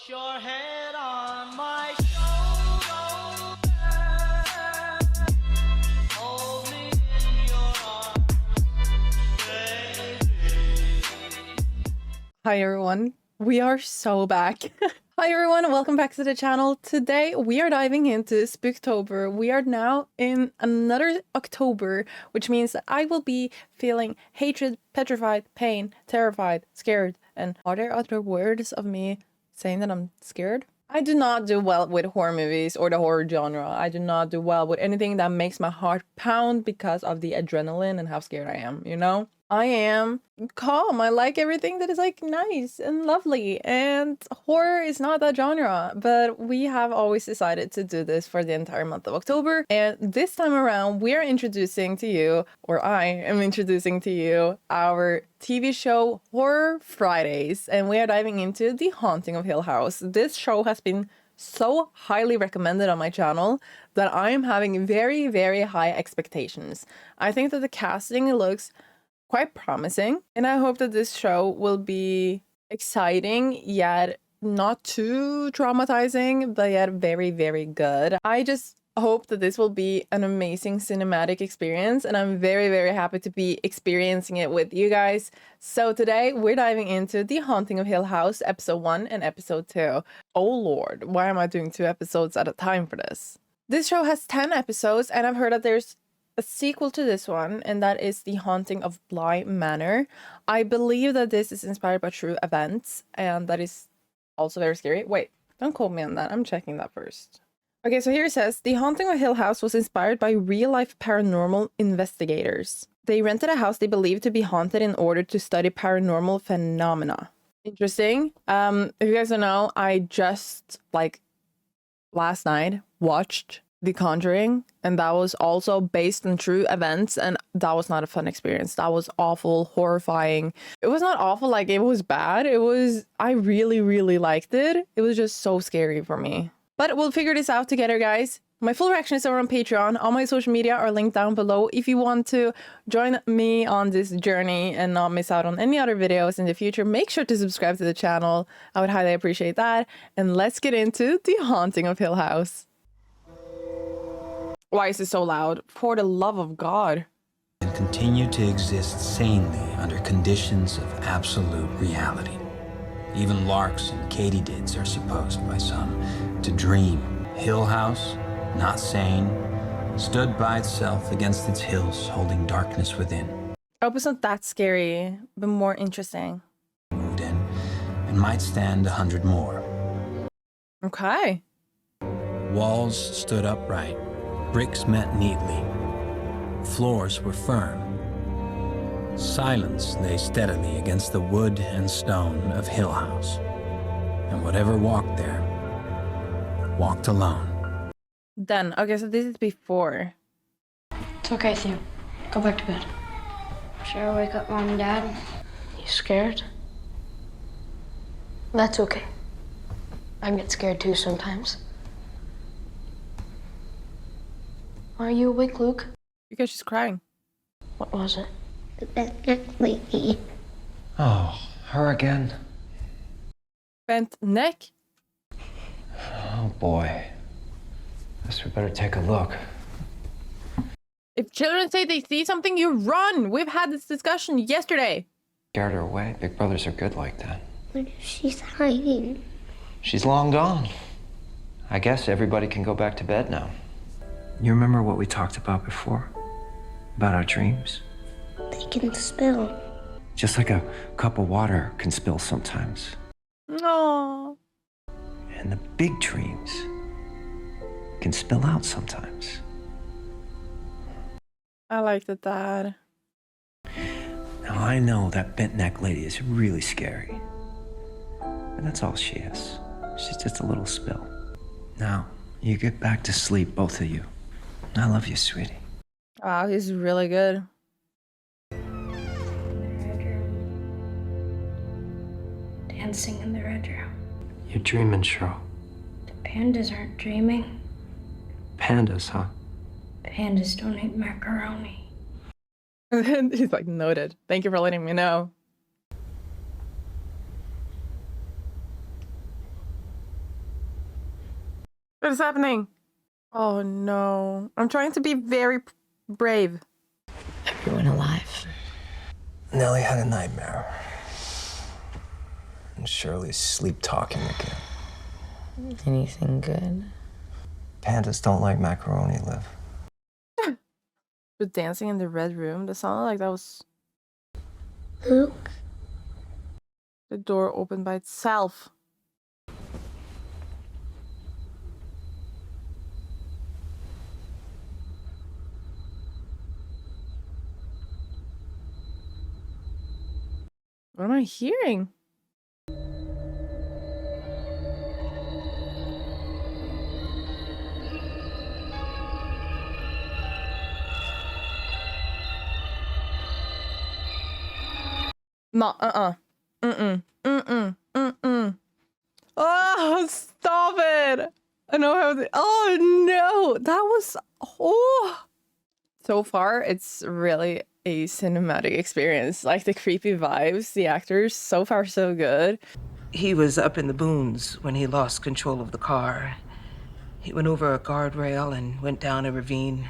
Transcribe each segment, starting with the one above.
your head on my shoulder, hold me in your arms, baby. Hi everyone, we are so back. Hi everyone, welcome back to the channel. Today we are diving into Spooktober. We are now in another October, which means that I will be feeling hatred, petrified, pain, terrified, scared, and are there other words of me saying that I'm scared? I do not do well with horror movies or the horror genre. I do not do well with anything that makes my heart pound because of the adrenaline and how scared I am, you know? I am calm. I like everything that is like nice and lovely, and horror is not that genre, but we have always decided to do this for the entire month of October. And this time around, we are introducing to you, or I am introducing to you, our TV show Horror Fridays, and we are diving into The Haunting of Hill House. This show has been so highly recommended on my channel that I am having very, very high expectations. I think that the casting looks quite promising, and I hope that this show will be exciting yet not too traumatizing, but yet very, very good. I just hope that this will be an amazing cinematic experience, and I'm very, very happy to be experiencing it with you guys. So today we're diving into The Haunting of Hill House episode 1 and episode 2. Oh lord, why am I doing 2 episodes at a time for this? This show has 10 episodes, and I've heard that there's a sequel to this one, and that is The Haunting of Bly Manor. I believe that this is inspired by true events, and that is also very scary. Wait, don't quote me on that. I'm checking that first. Okay, so here it says, The Haunting of Hill House was inspired by real-life paranormal investigators. They rented a house they believed to be haunted in order to study paranormal phenomena. Interesting. If you guys don't know, I just, like, last night watched The Conjuring, and that was also based on true events, and that was not a fun experience. That was awful, horrifying. It was not awful, like it was bad. I really, really liked it. It was just so scary for me. But we'll figure this out together, guys. My full reactions are on Patreon. All my social media are linked down below if you want to join me on this journey and not miss out on any other videos in the future. Make sure to subscribe to the channel. I would highly appreciate that. And let's get into The Haunting of Hill House. Why is it so loud? For the love of God. And continue to exist sanely under conditions of absolute reality. Even larks and katydids are supposed by some to dream. Hill House, not sane, stood by itself against its hills, holding darkness within. I hope it's not that scary, but more interesting. Moved in, and might stand 100 more. Okay. Walls stood upright. Bricks met neatly. Floors were firm. Silence lay steadily against the wood and stone of Hill House. And whatever walked there, walked alone. Then, okay, so this is before. It's okay, Theo. Go back to bed. Should I wake up Mom and Dad? You scared? That's okay. I get scared too sometimes. Are you awake, Luke? Because she's crying. What was it? That lady. Oh, her again? Bent neck? Oh boy. Guess we better take a look. If children say they see something, you run! We've had this discussion yesterday. Scared her away. Big brothers are good like that. What if she's hiding? She's long gone. I guess everybody can go back to bed now. You remember what we talked about before? About our dreams? They can spill. Just like a cup of water can spill sometimes. No. And the big dreams can spill out sometimes. I like that, Dad. Now I know that bent neck lady is really scary. But that's all she is. She's just a little spill. Now, you get back to sleep, both of you. I love you, sweetie. Wow, he's really good. Dancing in the red room. You're dreaming, Cheryl. The pandas aren't dreaming. Pandas, huh? Pandas don't eat macaroni. And he's like, noted. Thank you for letting me know. What is happening? Oh no. I'm trying to be very brave. Everyone alive. Nellie had a nightmare. And Shirley's sleep talking again. Anything good? Pandas don't like macaroni, Liv. But dancing in the red room, that sounded like that was Luke, the door opened by itself. What am I hearing? No, Oh, stop it. I know how to... Oh, no. That was... Oh. So far, it's really a cinematic experience. Like, the creepy vibes, the actors, so far, so good. He was up in the boons when he lost control of the car. He went over a guardrail and went down a ravine.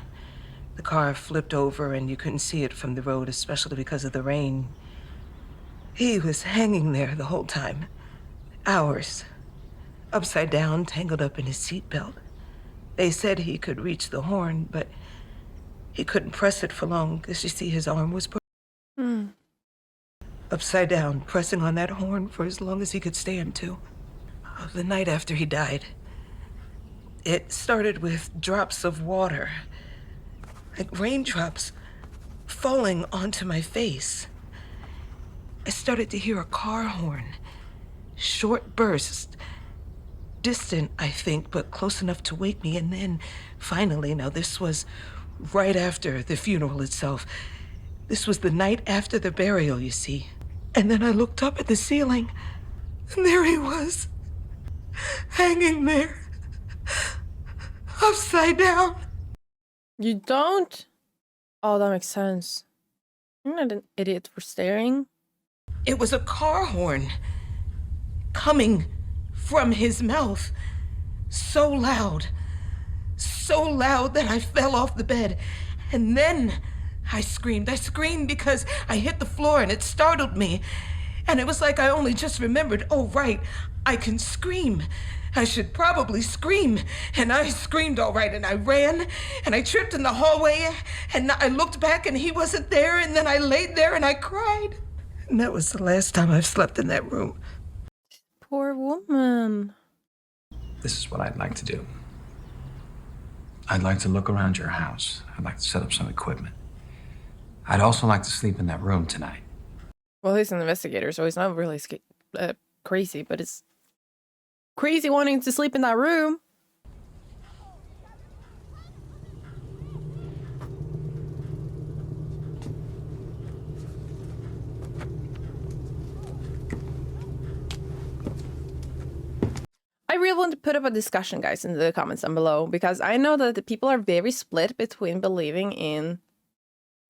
The car flipped over and you couldn't see it from the road, especially because of the rain. He was hanging there the whole time. Hours. Upside down, tangled up in his seatbelt. They said he could reach the horn, but he couldn't press it for long because you see his arm was broken. Upside down, pressing on that horn for as long as he could stand to. The night after he died, it started with drops of water, like raindrops falling onto my face. I started to hear a car horn, short bursts, distant, I think, but close enough to wake me. And then, finally, now this was right after the funeral itself. This was the night after the burial, you see. And then I looked up at the ceiling, and there he was, hanging there, upside down. You don't? Oh, that makes sense. You're not an idiot for staring. It was a car horn coming from his mouth, so loud that I fell off the bed. And then I screamed. I screamed because I hit the floor and it startled me. And it was like I only just remembered, oh, right, I can scream. I should probably scream. And I screamed all right, and I ran, and I tripped in the hallway, and I looked back and he wasn't there, and then I laid there and I cried. And that was the last time I've slept in that room. Poor woman. This is what I'd like to do. I'd like to look around your house. I'd like to set up some equipment. I'd also like to sleep in that room tonight. Well, he's an investigator, so he's not really crazy, but it's crazy wanting to sleep in that room. I really want to put up a discussion, guys, in the comments down below, because I know that the people are very split between believing in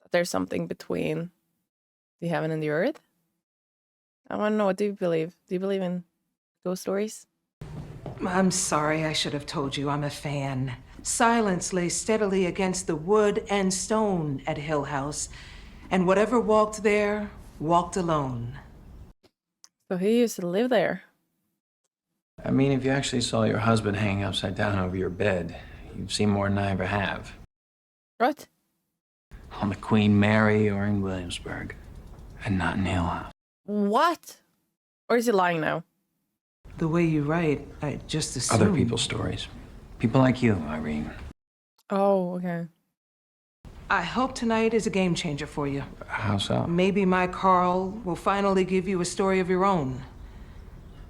that there's something between the heaven and the earth. I want to know, what do you believe? Do you believe in ghost stories? I'm sorry, I should have told you I'm a fan. Silence lay steadily against the wood and stone at Hill House, and whatever walked there walked alone. So he used to live there. I mean, if you actually saw your husband hanging upside down over your bed, you've seen more than I ever have. What? On the Queen Mary or in Williamsburg, and not in Hill House. What? Or is he lying now? The way you write, I just assumed. Other people's stories. People like you, Irene. Oh, okay. I hope tonight is a game changer for you. How so? Maybe my Carl will finally give you a story of your own.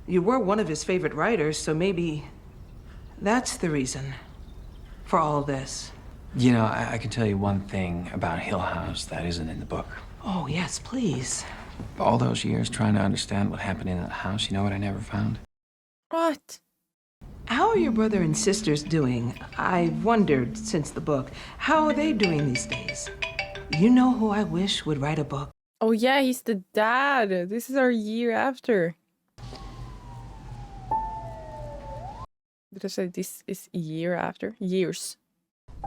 You were one of his favorite writers, so maybe that's the reason for all this. You know, I can tell you one thing about Hill House that isn't in the book. Oh, yes, please. All those years trying to understand what happened in that house, you know what I never found? What? How are your brother and sisters doing? I've wondered since the book. How are they doing these days? You know who I wish would write a book? Oh yeah, he's the dad. This is our year after. Did I say this is year after? Years.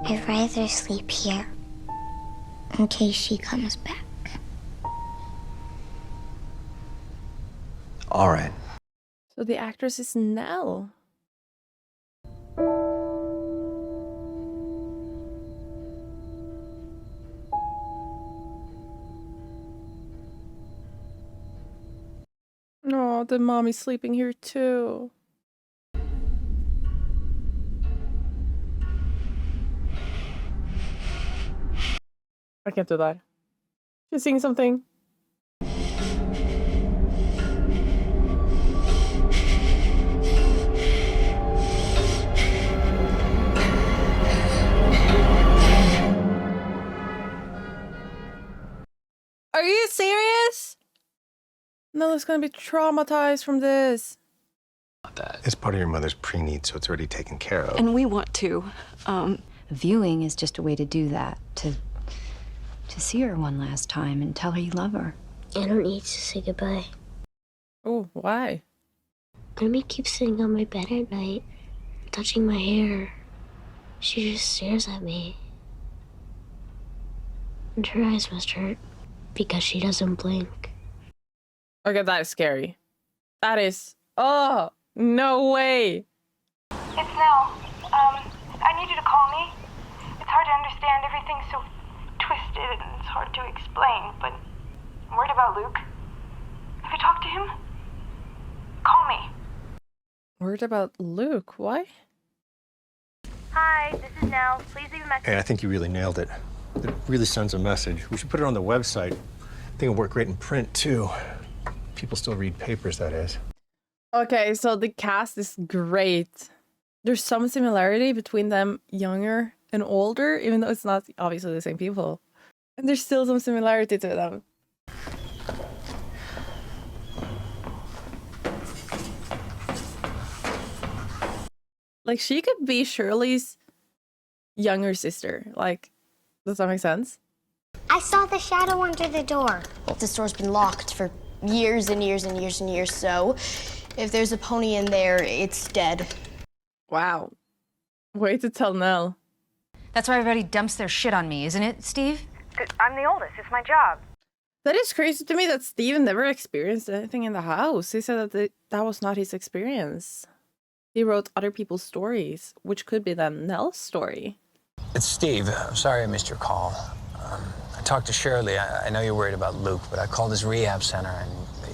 I'd rather sleep here in case she comes back. All right. So the actress is Nell. Oh, the mommy's sleeping here too. I can't do that. She's seeing something. Are you serious? Nella's gonna be traumatized from this. It's part of your mother's pre-need, so it's already taken care of. And we want to. Viewing is just a way to do that, to see her one last time and tell her you love her. I don't need to say goodbye. Oh, why? Mommy keeps sitting on my bed at night, touching my hair. She just stares at me. And her eyes must hurt because she doesn't blink. Okay, that is scary. That is... Oh, no way. It's Nell. I need you to call me. It's hard to understand. Everything's so twisted and it's hard to explain, but I'm worried about Luke. Have you talked to him? Call me. Worried about Luke? Why? Hi, this is Nell. Please leave a message. Hey, I think you really nailed it. It really sends a message. We should put it on the website. I think it'll work great in print, too. People still read papers, that is. Okay, so the cast is great. There's some similarity between them younger and older, even though it's not obviously the same people. And there's still some similarity to them. Like, she could be Shirley's younger sister. Like, does that make sense? I saw the shadow under the door. This door's been locked for years and years and years and years, so if there's a pony in there, it's dead. Wow. Way to tell Nell. That's why everybody dumps their shit on me, isn't it, Steve? I'm the oldest. It's my job. That is crazy to me that Steven never experienced anything in the house. He said that that was not his experience. He wrote other people's stories, which could be then Nell's story. It's Steve. I'm sorry I missed your call. I talked to Shirley. I know you're worried about Luke, but I called his rehab center, and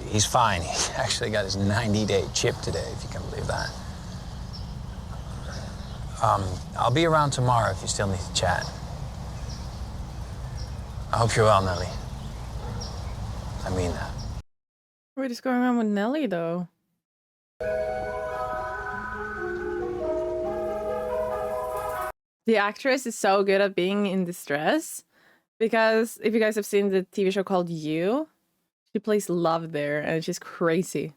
he's fine. He actually got his 90-day chip today, if you can believe that. I'll be around tomorrow if you still need to chat. I hope you're well, Nellie. I mean that. What is going on with Nellie, though? The actress is so good at being in distress, because if you guys have seen the TV show called You, she plays Love there, and she's crazy.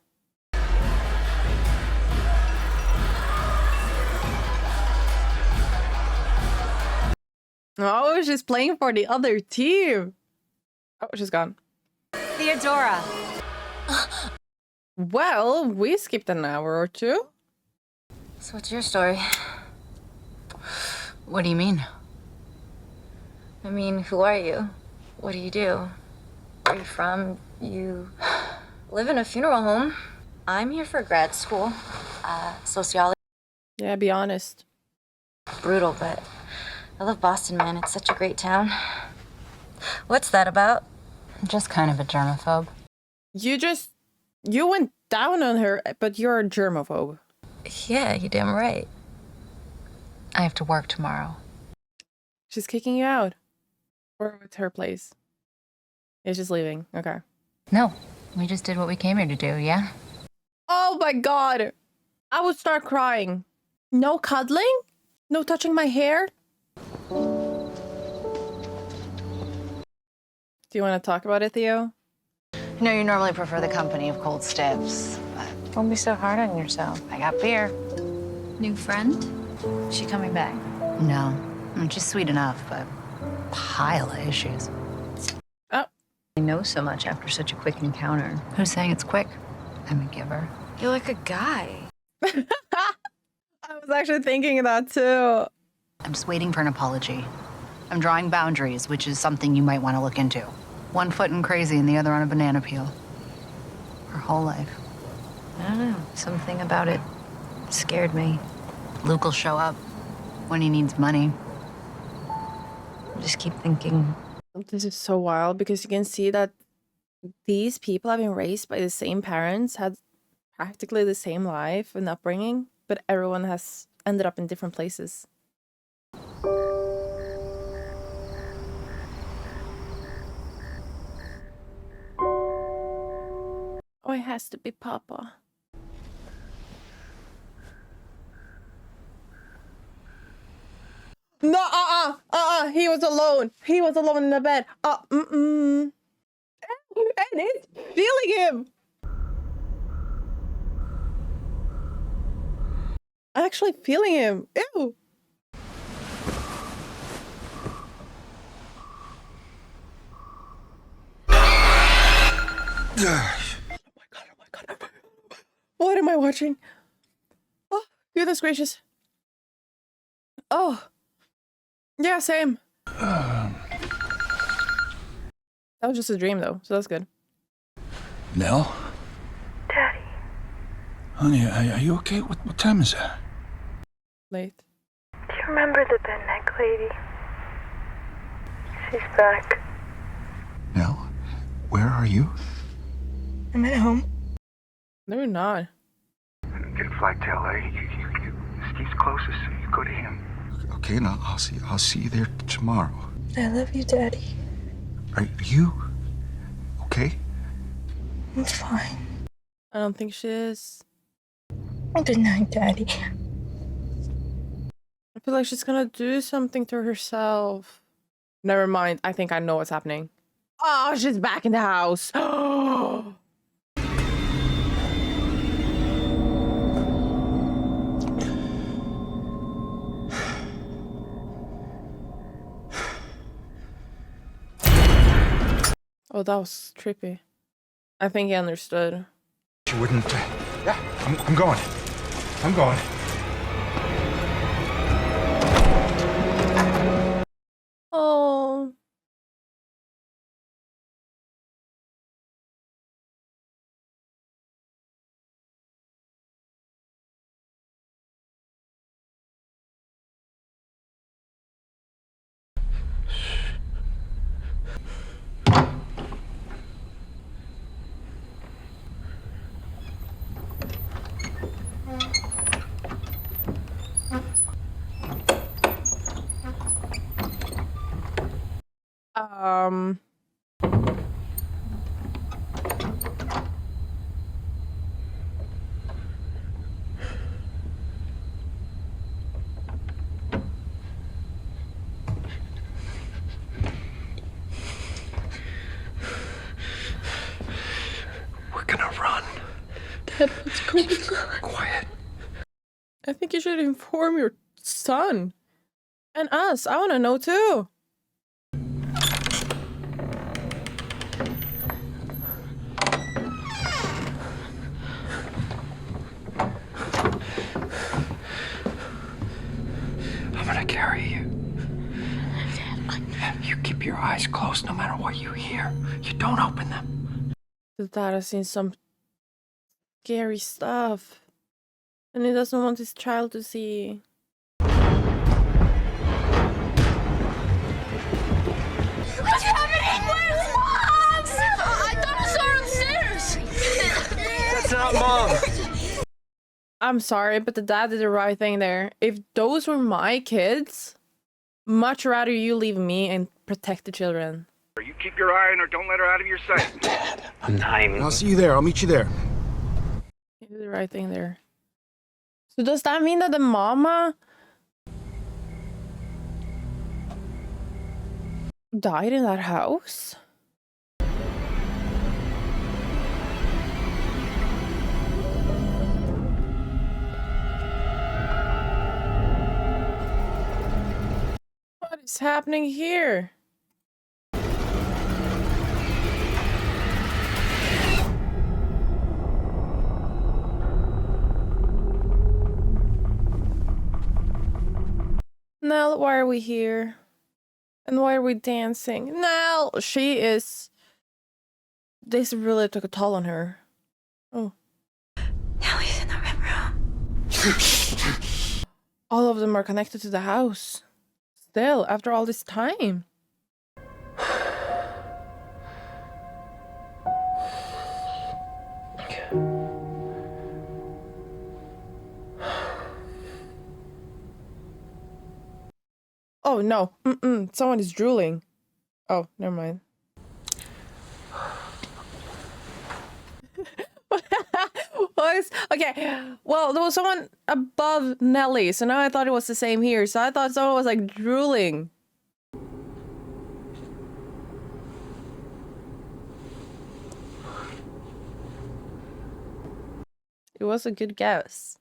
Oh, she's playing for the other team. Oh, she's gone. Theodora. Well, we skipped an hour or two. So what's your story? What do you mean? I mean, who are you? What do you do? Where are you from? You live in a funeral home. I'm here for grad school. Sociology. Yeah, be honest. Brutal, but I love Boston, man. It's such a great town. What's that about? I'm just kind of a germaphobe. You went down on her, but you're a germaphobe. Yeah, you're damn right. I have to work tomorrow. She's kicking you out. Or it's her place. Yeah, she's leaving. Okay. No, we just did what we came here to do, yeah? Oh my god! I would start crying. No cuddling? No touching my hair? Do you want to talk about it, Theo? I know you normally prefer the company of cold stiffs, but don't be so hard on yourself. I got beer. New friend? She coming back? No. I mean, she's sweet enough, but pile of issues. Oh. I know so much after such a quick encounter. Who's saying it's quick? I'm a giver. You're like a guy. I was was actually thinking that too. I'm just waiting for an apology. I'm drawing boundaries, which is something you might want to look into. One foot in crazy and the other on a banana peel. Her whole life. I don't know. Something about it scared me. Luke will show up when he needs money. I just keep thinking. This is so wild because you can see that these people have been raised by the same parents, had practically the same life and upbringing, but everyone has ended up in different places. Oh, it has to be Papa. No, he was alone. He was alone in the bed. And it's feeling him. Actually feeling him. Ew. Oh my god. What am I watching? Oh, goodness gracious. Oh. Yeah, same. That was just a dream though, so that's good. Nell? Daddy. Honey, are you okay? What time is it? Late. Do you remember the bent neck lady? She's back. Nell, where are you? I'm at home. No, you're not. Get a flight to LA. Steve's closest, so you go to him. Okay, now I'll see you there tomorrow. I love you, Daddy. Are you okay? I'm fine. I don't think she is. Good night, Daddy. I feel like she's gonna do something to herself. Never mind. I think I know what's happening. Oh, she's back in the house. Oh, that was trippy. I think he understood. She wouldn't. Yeah, I'm going. I'm going. Oh. We're gonna run. Dad, what's going on? Quiet. I think you should inform your son. And us. I want to know too. I'm gonna carry you. You keep your eyes closed no matter what you hear. You don't open them. The dad has seen some scary stuff. And he doesn't want his child to see. What's happening? Where's Mom? I thought I saw her upstairs. That's not Mom. I'm sorry, but the dad did the right thing there. If those were my kids, much rather you leave me and protect the children. You keep your eye on her. Don't let her out of your sight. Dad, I'm not even. I'll see you there. I'll meet you there. He did the right thing there. So does that mean that the mama died in that house? What is happening here? Nell, why are we here? And why are we dancing? Nell, she is... This really took a toll on her. Oh. Now he's in the red room. All of them are connected to the house. Still, after all this time. Oh no, someone is drooling. Oh, never mind. Okay, well, there was someone above Nelly, so now I thought it was the same here. So I thought someone was like drooling. It was a good guess.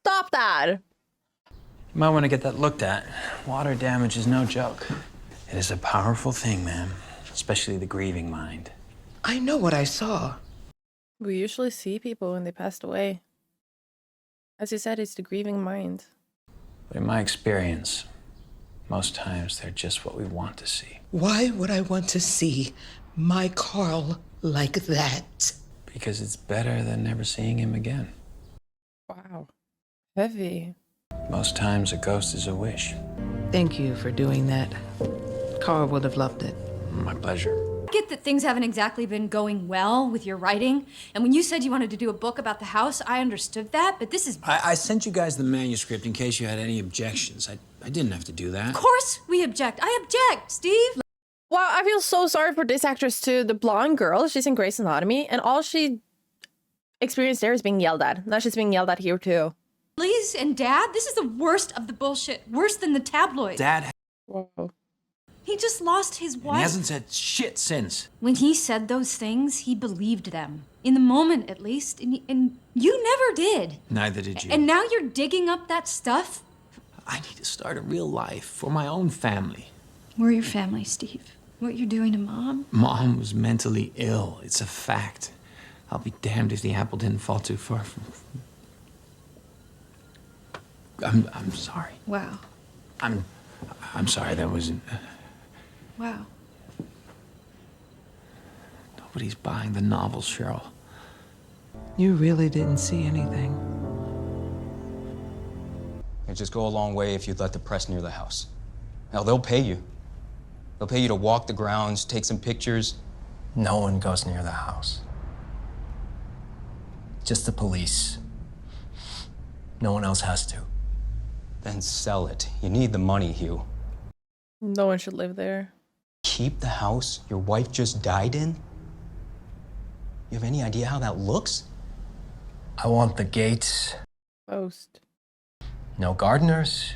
Stop that! You might want to get that looked at. Water damage is no joke. It is a powerful thing, ma'am. Especially the grieving mind. I know what I saw. We usually see people when they passed away. As you said, it's the grieving mind. But in my experience, most times they're just what we want to see. Why would I want to see my Carl like that? Because it's better than never seeing him again. Wow. Heavy. Most times a ghost is a wish. Thank you for doing that. Carl would have loved it. My pleasure. I get that things haven't exactly been going well with your writing. And when you said you wanted to do a book about the house, I understood that, but this is... I sent you guys the manuscript in case you had any objections. I didn't have to do that. Of course we object. I object, Steve. Wow, I feel so sorry for this actress too. The blonde girl, she's in Grey's Anatomy, and all she experienced there is being yelled at. Now she's being yelled at here too. Please, and Dad, this is the worst of the bullshit. Worse than the tabloids. Dad... Whoa. He just lost his wife. And he hasn't said shit since. When he said those things, he believed them. In the moment, at least. And you never did. Neither did you. And now you're digging up that stuff? I need to start a real life for my own family. We're your family, Steve. What you're doing to Mom? Mom was mentally ill. It's a fact. I'll be damned if the apple didn't fall too far from... I'm sorry. Wow. I'm sorry, that wasn't... Wow. Nobody's buying the novels, Cheryl. You really didn't see anything. It'd just go a long way if you'd let the press near the house. Hell, they'll pay you. They'll pay you to walk the grounds, take some pictures. No one goes near the house. Just the police. No one else has to. Then sell it. You need the money, Hugh. No one should live there. Keep the house your wife just died in? You have any idea how that looks? I want the gates. Post. No gardeners.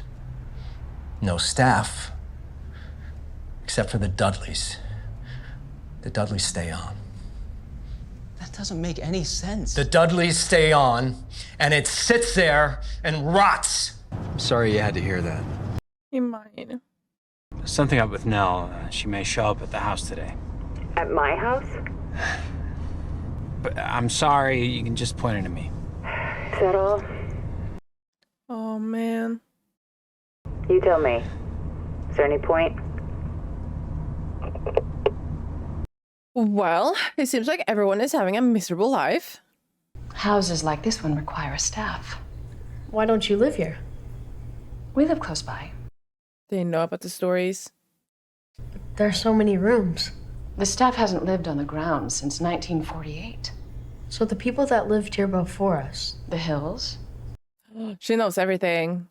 No staff. Except for the Dudleys. The Dudleys stay on. That doesn't make any sense. The Dudleys stay on, and it sits there and rots. I'm sorry you had to hear that. You might. There's something up with Nell. She may show up at the house today. At my house? But I'm sorry, you can just point it at me. Is that all? Oh, man. You tell me. Is there any point? Well, it seems like everyone is having a miserable life. Houses like this one require a staff. Why don't you live here? We live close by. They know about the stories. There are so many rooms. The staff hasn't lived on the ground since 1948. So the people that lived here before us. The Hills. She knows everything.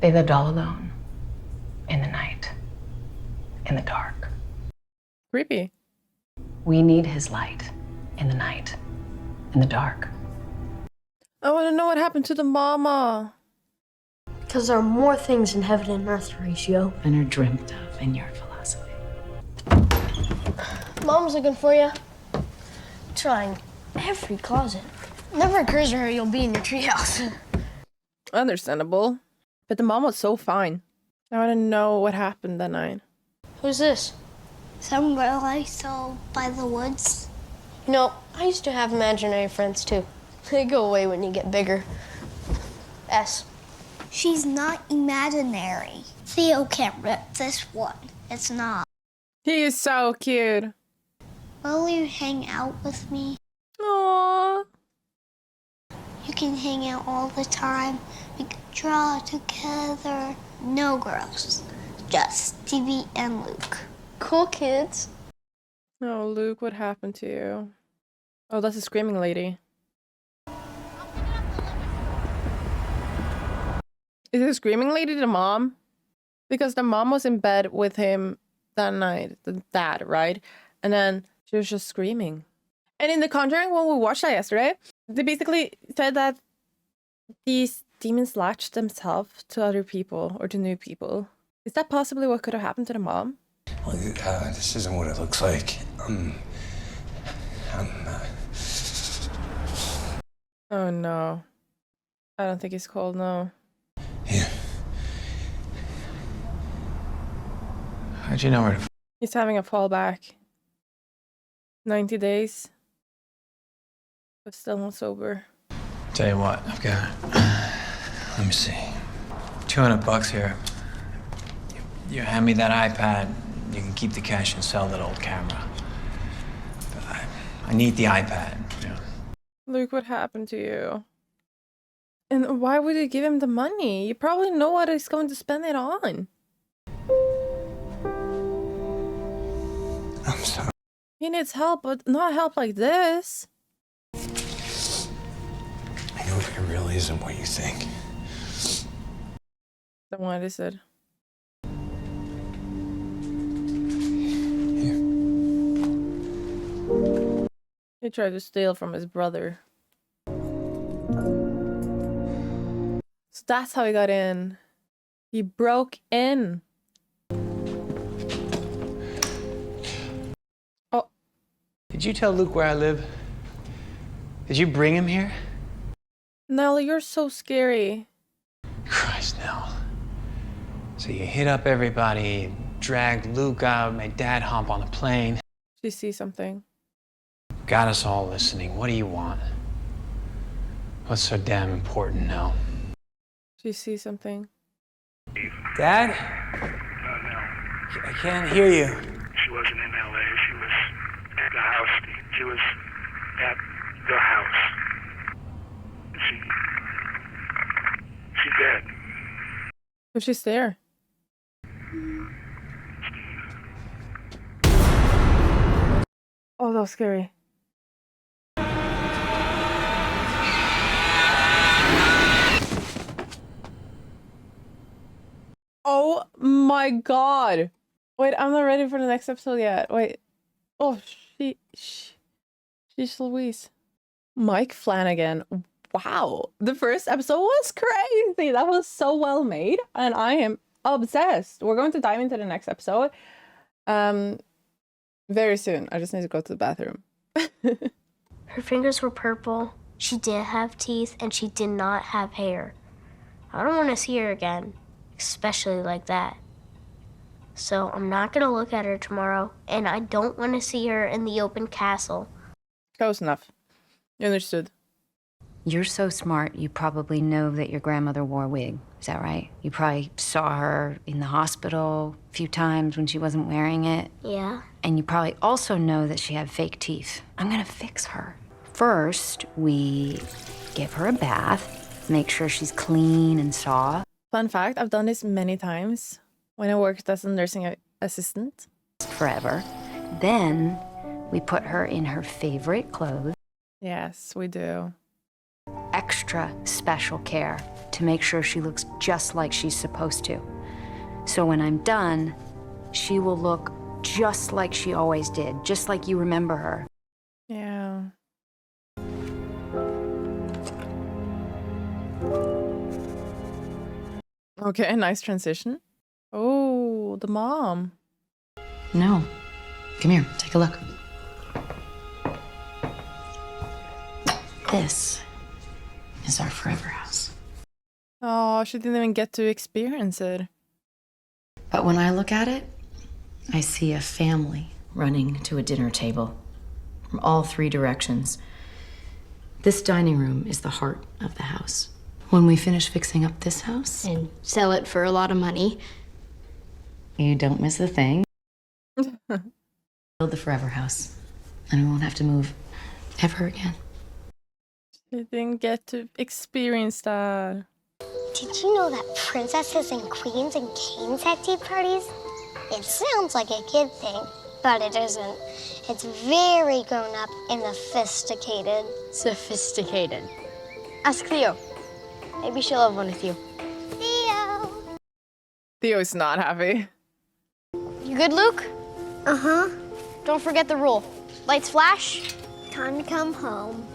They lived all alone. In the night. In the dark. Creepy. We need his light. In the night. In the dark. I want to know what happened to the mama. Because there are more things in heaven and earth, Horatio. Than are dreamt of in your philosophy. Mom's looking for you. Trying every closet. Never occurs to her you'll be in your treehouse. Understandable. But the mom was so fine. I want to know what happened that night. Who's this? Some girl I saw by the woods. You know, I used to have imaginary friends too. They go away when you get bigger. S. She's not imaginary. Theo can't rip this one. It's not. He is so cute. Will you hang out with me? Aww. You can hang out all the time. We can draw together. No girls. Just Stevie and Luke. Cool kids. Oh, Luke, what happened to you? Oh, that's a screaming lady. Is the screaming lady the mom? Because the mom was in bed with him that night, the dad, right? And then she was just screaming. And in The Conjuring, when we watched that yesterday, they basically said that these demons latched themselves to other people or to new people. Is that possibly what could have happened to the mom? Well, this isn't what it looks like. Oh no. I don't think he's cold, no. Here. How'd you know where to... He's having a fallback. 90 days. But still not sober. Tell you what, I've got, let me see, $200 here. You hand me that iPad, you can keep the cash and sell that old camera. But I need the iPad, you know. Luke, what happened to you? And why would you give him the money? You probably know what he's going to spend it on. I'm sorry. He needs help, but not help like this. I know it really isn't what you think. Then what is it? Here. He tried to steal from his brother. So that's how he got in. He broke in. Oh. Did you tell Luke where I live? Did you bring him here? Nell, you're so scary. Christ, Nell. So you hit up everybody, dragged Luke out, made Dad hump on the plane. She sees something. Got us all listening. What do you want? What's so damn important, Nell? She sees something. Dad? I can't hear you. She wasn't in L.A. She was at the house. She was at the house. She's dead. But she's there. Oh, that was scary. Oh my god. Wait, I'm not ready for the next episode yet. Wait. Oh, she's Louise. Mike Flanagan. Wow. The first episode was crazy. That was so well made. And I am obsessed. We're going to dive into the next episode. Very soon. I just need to go to the bathroom. Her fingers were purple. She did have teeth, and she did not have hair. I don't want to see her again, especially like that. So I'm not going to look at her tomorrow, and I don't want to see her in the open castle. Close enough. You understood. You're so smart, you probably know that your grandmother wore a wig. Is that right? You probably saw her in the hospital a few times when she wasn't wearing it. Yeah. And you probably also know that she had fake teeth. I'm gonna fix her. First, we give her a bath, make sure she's clean and soft. Fun fact, I've done this many times when I worked as a nursing assistant. Forever. Then, we put her in her favorite clothes. Yes, we do. Extra special care to make sure she looks just like she's supposed to. So when I'm done, she will look just like she always did, just like you remember her. Yeah. Okay, nice transition. Oh, the mom. No. Come here, take a look. This is our forever house. Oh, she didn't even get to experience it. But when I look at it, I see a family running to a dinner table from all three directions. This dining room is the heart of the house. When we finish fixing up this house And sell it for a lot of money. you don't miss a thing. Build the forever house, and we won't have to move ever again. She didn't get to experience that. Did you know that princesses and queens and kings had tea parties? It sounds like a kid thing, but it isn't. It's very grown up and sophisticated. Sophisticated. Ask Theo. Maybe she'll have one with you. Theo. Theo's not happy. You good, Luke? Uh-huh. Don't forget the rule. Lights flash. Time to come home.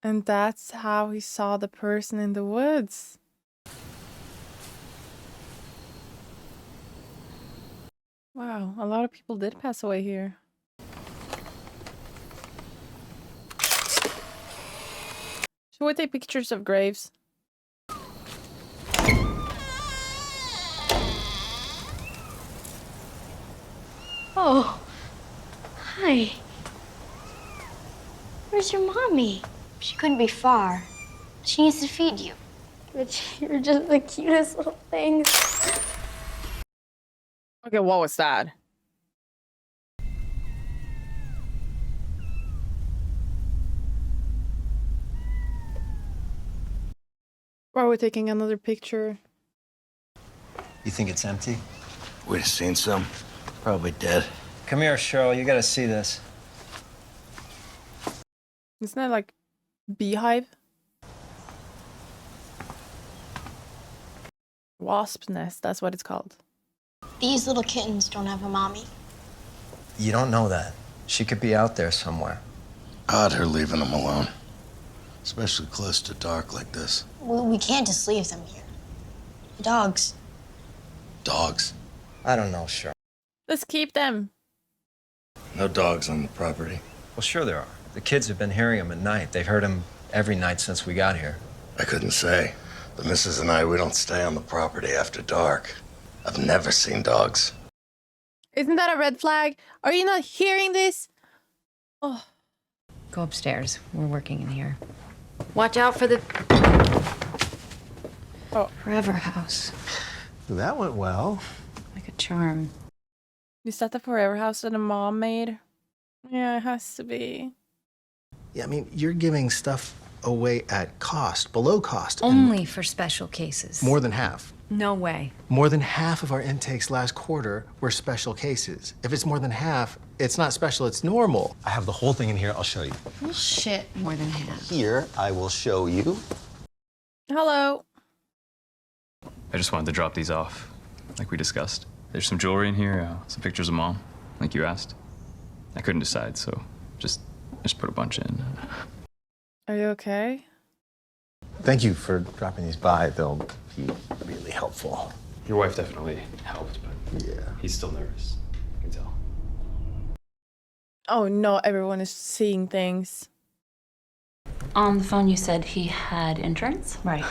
And that's how he saw the person in the woods. Wow, a lot of people did pass away here. Should we take pictures of graves? Oh, hi. Where's your mommy? She couldn't be far. She needs to feed you. But you're just the cutest little thing. Okay, what was that? Why are we taking another picture? You think it's empty? We'd have seen some. Probably dead. Come here, Shirley. You gotta see this. Isn't that like beehive? Wasp nest, that's what it's called. These little kittens don't have a mommy. You don't know that. She could be out there somewhere. Odd her leaving them alone. Especially close to dark like this. We can't just leave them here. The dogs. Dogs? I don't know, Shirley. Let's keep them. No dogs on the property. Well, sure there are. The kids have been hearing them at night. They've heard them every night since we got here. I couldn't say. The missus and I, we don't stay on the property after dark. I've never seen dogs. Isn't that a red flag? Are you not hearing this? Oh. Go upstairs. We're working in here. Watch out for the forever house. That went well. Like a charm. Is that the forever house that a mom made? Yeah, it has to be. Yeah, I mean, you're giving stuff away at cost, below cost. Only for special cases. More than half. No way. More than half of our intakes last quarter were special cases. If it's more than half, it's not special, it's normal. I have the whole thing in here. I'll show you. Bullshit, more than half. Here, I will show you. Hello. I just wanted to drop these off, like we discussed. There's some jewelry in here, some pictures of Mom, like you asked. I couldn't decide, so just put a bunch in. Are you okay? Thank you for dropping these by. They'll be really helpful. Your wife definitely helped, but yeah, he's still nervous. I can tell. Oh no, everyone is seeing things. On the phone, you said he had insurance? Right.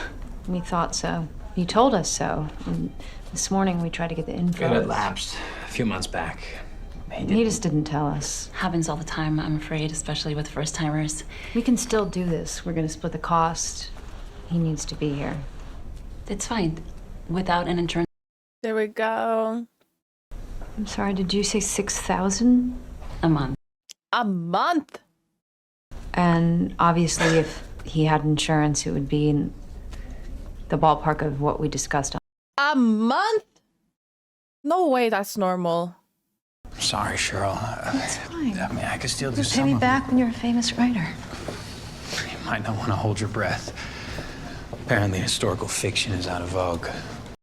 We thought so. He told us so. And this morning, we tried to get the info. It had lapsed a few months back. He just didn't tell us. Happens all the time, I'm afraid, especially with first-timers. We can still do this. We're gonna split the cost. He needs to be here. It's fine. Without an insurance. There we go. I'm sorry, did you say 6,000? A month. A month? And obviously, if he had insurance, it would be in the ballpark of what we discussed. A month? No way that's normal. Sorry, Cheryl. It's fine. I mean, I could still do You'll pay some me of back when you're a famous writer. You might not want to hold your breath. Apparently, historical fiction is out of vogue.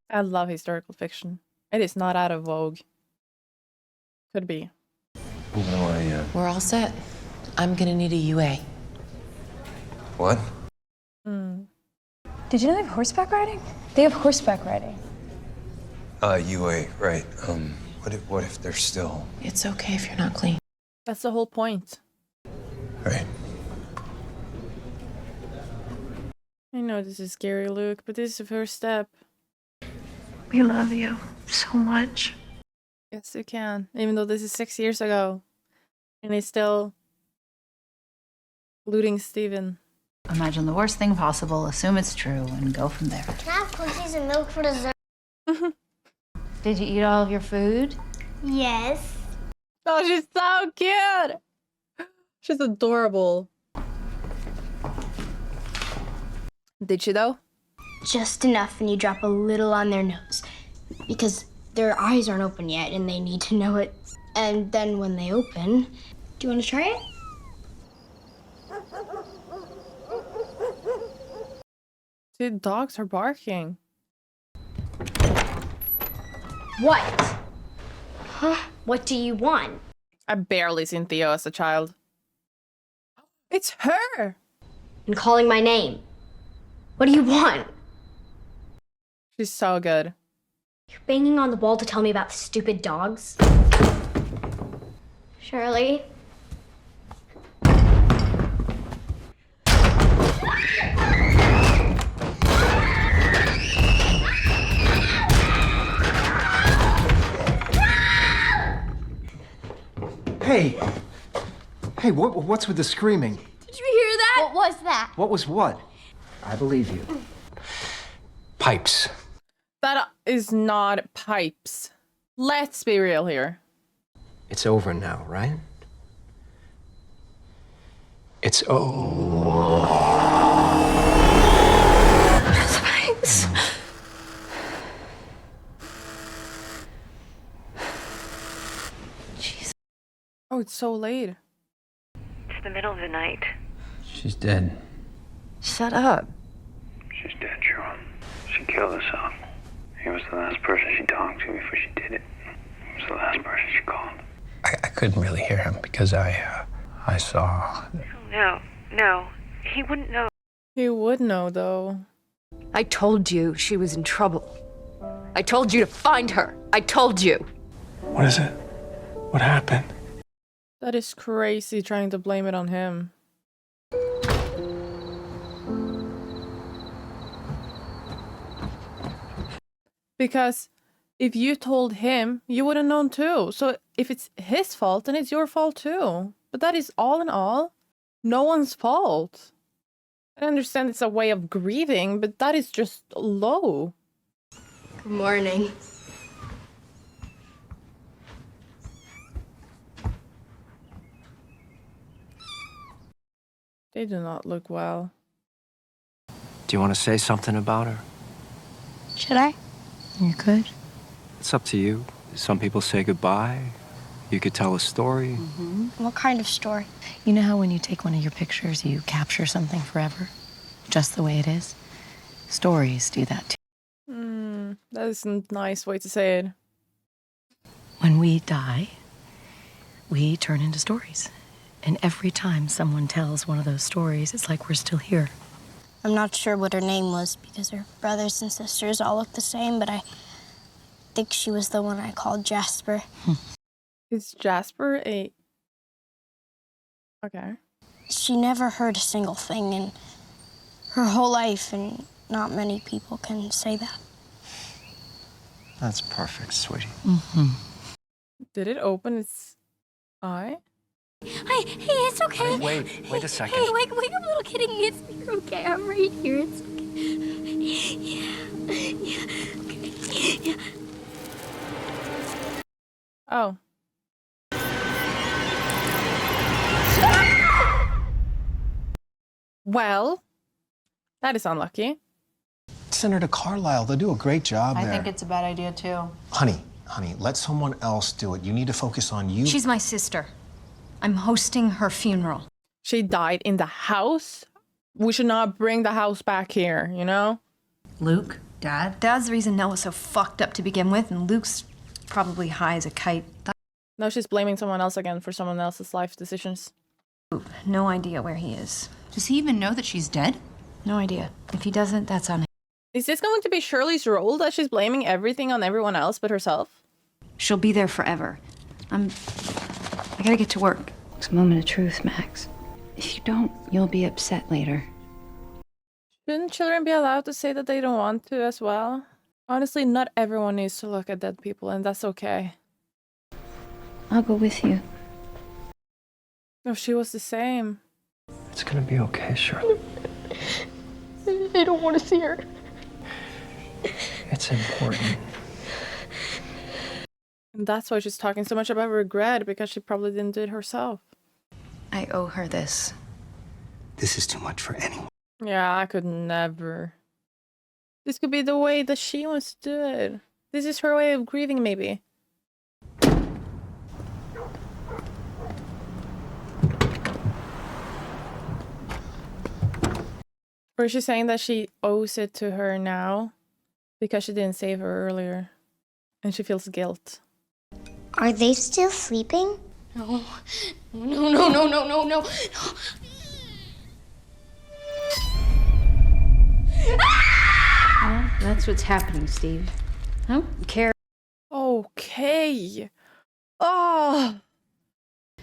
I love historical fiction. It is not out of vogue. Could be. We're all set. I'm gonna need a UA. What? Did you know they have horseback riding? They have horseback riding. UA, right. What if they're still... It's okay if you're not clean. That's the whole point. Right. I know this is scary, Luke, but this is the first step. We love you so much. Yes, you can. Even though this is 6 years ago. And it's still Looting Steven. Imagine the worst thing possible, assume it's true, and go from there. Can I have cookies and milk for dessert? Did you eat all of your food? Yes. Oh, she's so cute. She's adorable. Did she though? Just enough, and you drop a little on their nose. Because their eyes aren't open yet, and they need to know it. And then when they open, do you want to try it? The dogs are barking. What? Huh? What do you want? I barely seen Theo as a child. It's her! And calling my name. What do you want? She's so good. You're banging on the wall to tell me about stupid dogs? Shirley? Hey! Hey, what's with the screaming? Did you hear that? What was that? What was what? I believe you. Pipes. That is not pipes. Let's be real here. It's over now, right? It's over. Thanks. Oh, it's so late. It's the middle of the night. She's dead. Shut up. She's dead, Sharon. She killed herself. He was the last person she talked to before she did it. He was the last person she called. I couldn't really hear him because I saw. No. He wouldn't know. He would know, though. I told you she was in trouble. I told you to find her. I told you. What is it? What happened? That is crazy trying to blame it on him. Because if you told him, you would have known too. So if it's his fault, then it's your fault too. But that is all in all, no one's fault. I understand it's a way of grieving, but that is just low. Good morning. They do not look well. Do you want to say something about her? Should I? You could. It's up to you. Some people say goodbye. You could tell a story. What kind of story? You know how when you take one of your pictures, you capture something forever? Just the way it is? Stories do that too. That is a nice way to say it. When we die, we turn into stories. And every time someone tells one of those stories, it's like we're still here. I'm not sure what her name was because her brothers and sisters all look the same, but I think she was the one I called Jasper. Is Jasper a... Okay. She never heard a single thing in her whole life, and not many people can say that. That's perfect, sweetie. Did it open its eye? Hey, it's okay. Wait a second. Hey, wake up, little kitty. It's me. Okay, I'm right here. It's okay. Yeah. Oh. Well, that is unlucky. Send her to Carlisle. They'll do a great job there. I think it's a bad idea, too. Honey, let someone else do it. You need to focus on you. She's my sister. I'm hosting her funeral. She died in the house? We should not bring the house back here, you know? Luke? Dad's the reason Nell was so fucked up to begin with, and Luke's probably high as a kite. Now she's blaming someone else again for someone else's life decisions. No idea where he is. Does he even know that she's dead? No idea. If he doesn't, that's on him. Is this going to be Shirley's role, that she's blaming everything on everyone else but herself? She'll be there forever. I gotta get to work. It's a moment of truth, Max. If you don't, you'll be upset later. Shouldn't children be allowed to say that they don't want to as well? Honestly, not everyone needs to look at dead people, and that's okay. I'll go with you. No, she was the same. It's gonna be okay, Shirley. I don't want to see her. It's important. And that's why she's talking so much about regret, because she probably didn't do it herself. I owe her this. This is too much for anyone. Yeah, I could never. This could be the way that she wants to do it. This is her way of grieving, maybe. Or is she saying that she owes it to her now because she didn't save her earlier and she feels guilt? Are they still sleeping? No. No. Well, that's what's happening, Steve. I don't care. Okay. Oh.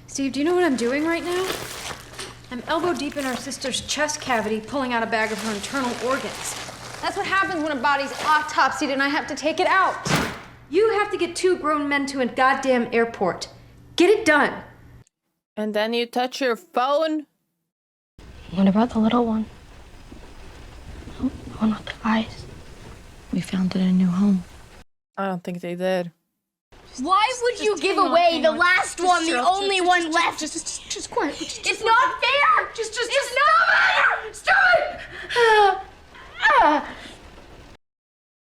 Steve, do you know what I'm doing right now? I'm elbow deep in our sister's chest cavity, pulling out a bag of her internal organs. That's what happens when a body's autopsied and I have to take it out. You have to get 2 grown men to a goddamn airport. Get it done. And then you touch your phone? What about the little one? The one with the eyes. We found it in a new home. I don't think they did. Why would you give away the last one, the only one left? Just quiet. It's not fair! Just It's not fair! Stop it!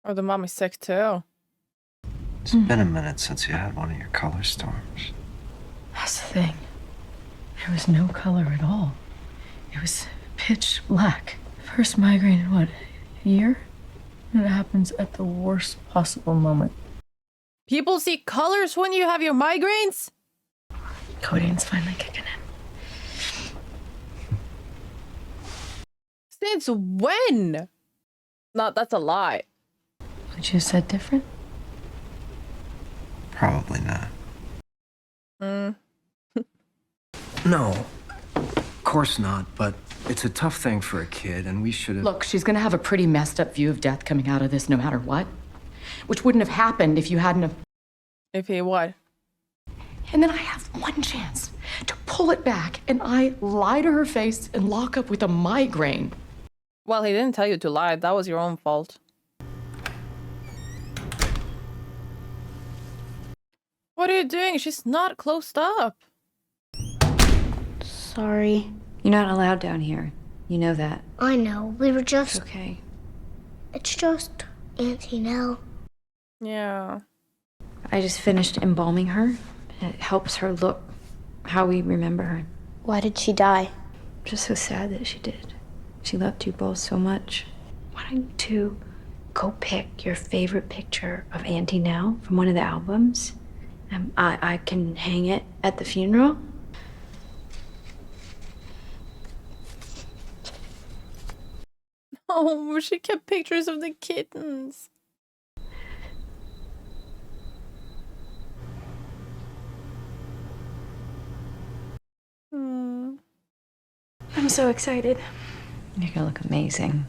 Oh, the mom is sick too. It's been a minute since you had one of your color storms. That's the thing. There was no color at all. It was pitch black. First migraine in what, a year? And it happens at the worst possible moment. People see colors when you have your migraines? Codeine's finally kicking in. Since when? No, that's a lie. Would you have said different? Probably not. No, of course not, but it's a tough thing for a kid, and we should have... Look, she's gonna have a pretty messed up view of death coming out of this no matter what. Which wouldn't have happened if you hadn't have... If he what? And then I have one chance to pull it back, and I lie to her face and lock up with a migraine. Well, he didn't tell you to lie. That was your own fault. What are you doing? She's not closed up. Sorry. You're not allowed down here. You know that. I know. We were just... Okay. It's just Auntie Nell. Yeah. I just finished embalming her. It helps her look how we remember her. Why did she die? Just so sad that she did. She loved you both so much. Why don't you two go pick your favorite picture of Auntie Nell from one of the albums? And I can hang it at the funeral. Oh, she kept pictures of the kittens. I'm so excited. You're gonna look amazing.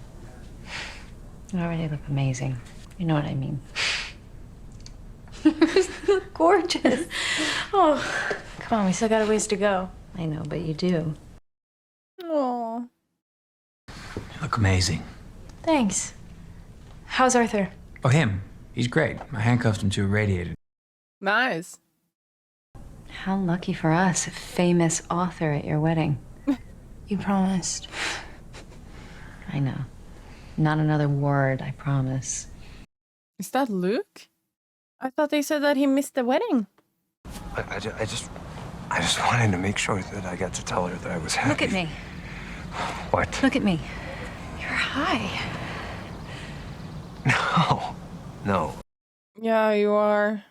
You already look amazing. You know what I mean. You look gorgeous. Oh, come on, we still got a ways to go. I know, but you do. Oh. You look amazing. Thanks. How's Arthur? Oh, him. He's great. I handcuffed him to a radiator. Nice. How lucky for us, a famous author at your wedding. You promised. I know. Not another word, I promise. Is that Luke? I thought they said that he missed the wedding. I just wanted to make sure that I got to tell her that I was happy. Look at me. What? Look at me. You're high. No. Yeah, you are.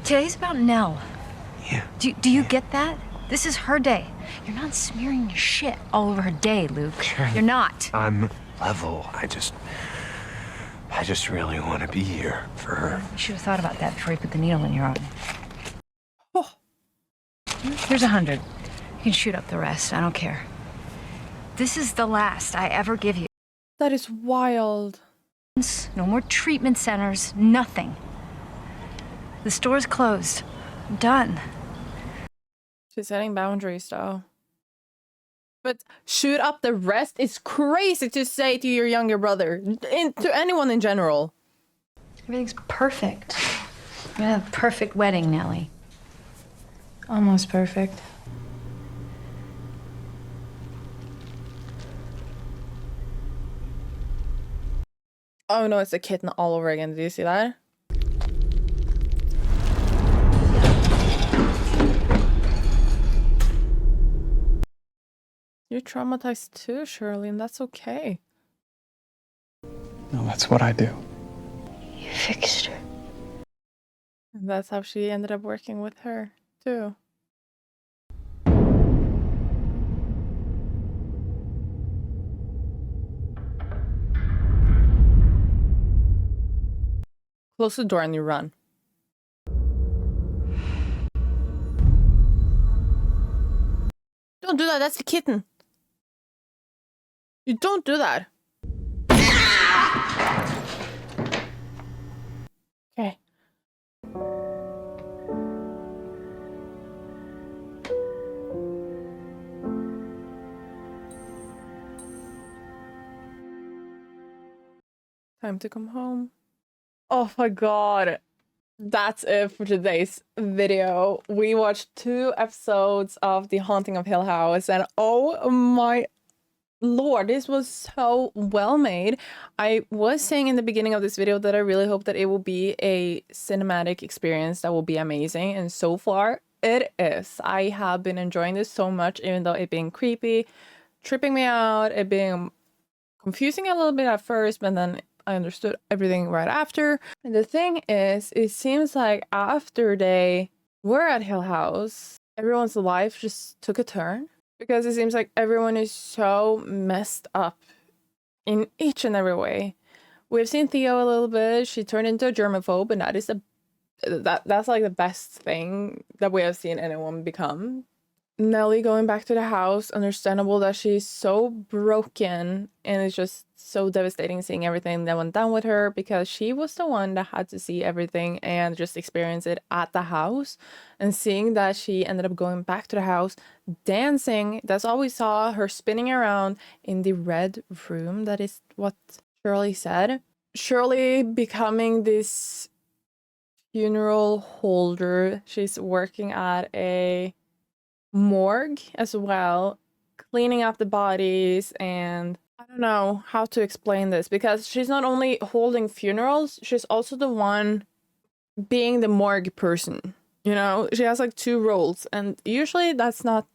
Today's about Nell. Yeah. Do you get that? This is her day. You're not smearing your shit all over her day, Luke. Sure. You're not. I'm level. I just really want to be here for her. You should have thought about that before you put the needle in your arm. Oh. Here's 100. You can shoot up the rest. I don't care. This is the last I ever give you. That is wild. No more treatment centers. Nothing. The store's closed. I'm done. She's setting boundaries, though. But shoot up the rest is crazy to say to your younger brother, to anyone in general. Everything's perfect. You're gonna have a perfect wedding, Nellie. Almost perfect. Oh no, it's a kitten all over again. Did you see that? You're traumatized too, Shirley, and that's okay. No, that's what I do. You fixed her. And that's how she ended up working with her, too. Close the door and you run. Don't do that, that's the kitten. You don't do that. Okay. Time to come home. Oh my god. That's it for today's video. We watched 2 episodes of The Haunting of Hill House and oh my Lord, this was so well made. I was saying in the beginning of this video that I really hope that it will be a cinematic experience that will be amazing, and so far it is. I have been enjoying this so much, even though it being creepy, tripping me out, it being confusing a little bit at first, but then I understood everything right after. And the thing is, it seems like after they were at Hill House, everyone's life just took a turn. Because it seems like everyone is so messed up in each and every way. We've seen Theo a little bit. She turned into a germaphobe, and that is that's like the best thing that we have seen anyone become. Nellie going back to the house, understandable that she's so broken, and it's just so devastating seeing everything that went down with her, because she was the one that had to see everything and just experience it at the house. And seeing that she ended up going back to the house, dancing, that's all we saw, her spinning around in the red room. That is what Shirley said. Shirley becoming this funeral holder. She's working at a morgue as well, cleaning up the bodies, and I don't know how to explain this, because she's not only holding funerals, she's also the one being the morgue person. You know, she has like 2 roles, and usually that's not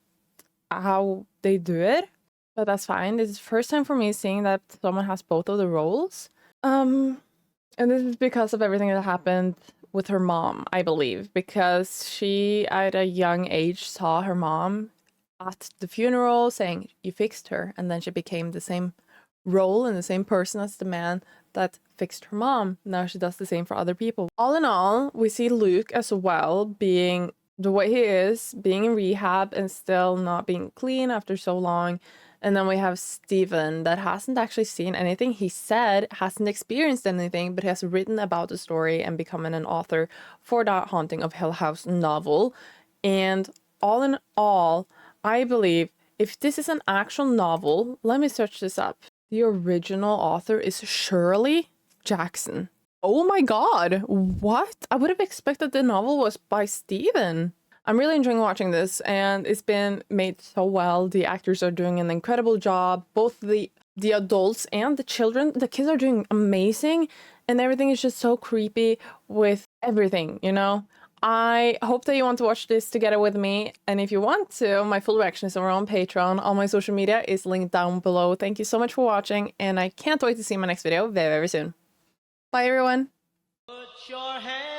how they do it, but that's fine. This is the first time for me seeing that someone has both of the roles. And this is because of everything that happened with her mom, I believe, because she at a young age saw her mom at the funeral saying, "You fixed her," and then she became the same role and the same person as the man that fixed her mom. Now she does the same for other people. All in all, we see Luke as well being the way he is, being in rehab and still not being clean after so long. And then we have Stephen that hasn't actually seen anything. He said hasn't experienced anything, but has written about the story and becoming an author for that Haunting of Hill House novel. And all in all, I believe if this is an actual novel, let me search this up. The original author is Shirley Jackson. Oh my god, what? I would have expected the novel was by Stephen. I'm really enjoying watching this, and it's been made so well. The actors are doing an incredible job. Both the adults and the children. The kids are doing amazing, and everything is just so creepy with everything, you know? I hope that you want to watch this together with me, and if you want to, my full reaction is over on Patreon. All my social media is linked down below. Thank you so much for watching, and I can't wait to see my next video very, very soon. Bye, everyone. Put your hand